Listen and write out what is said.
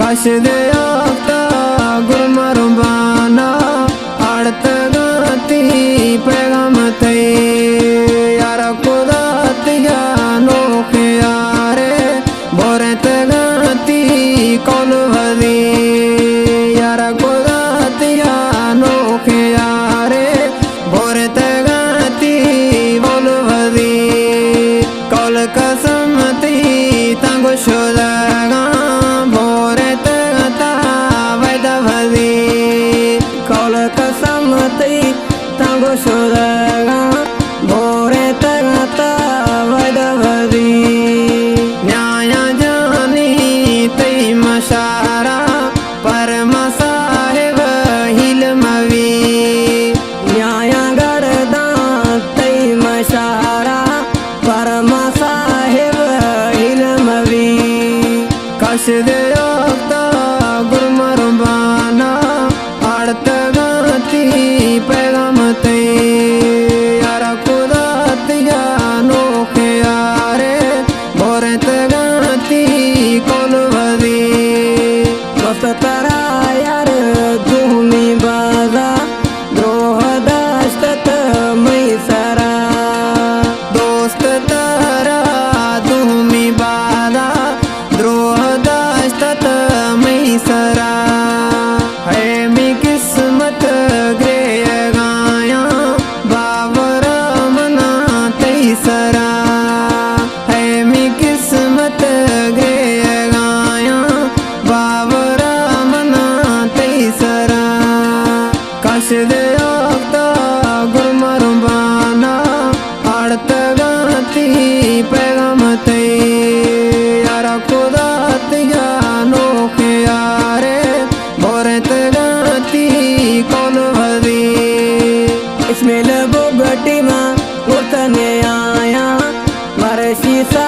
कश दे आता गुरमरबाना अड़त गाती पैगाम ते यार खुदा तिया नोखे यारे बोरत गाती कौन वदी यार खुदा तिया नोखे यारे बोरत गाती बोल वदी कौल कसमती तंग शुदगा बोरत गाता वैदा वदी कौल कसमती तंग शुदगा बोरत गाता वैदा वदी न्याय जानी तई मशारा पर मसाहिब हिलमवी न्याय गरदा तई मशारा पर मसाहिब हिलमवी कश दे आता गुरमरबाना अड़त गाती पैगाम ते यार खुदा तिया नोखे यारे बोरत गाती कौन वदी दोस्त तरा यार धूमी बाजा द्रोह दस्तत मैसरा दोस्त तरा धूमी बाजा द्रोह दस्तत मैसरा है मी किस्मत ग्रे गाया बाबर मना तैसरा है मी किस्मत ग्रे गाया बाबर मना तैसरा कश दे आता गुरमरबाना अड़त गाती पैगाम ते यार खुदा तिया नोखे यारे बोरत गाती कौन वदी इसमें लगो गटी माँ उतने आया मरसी सा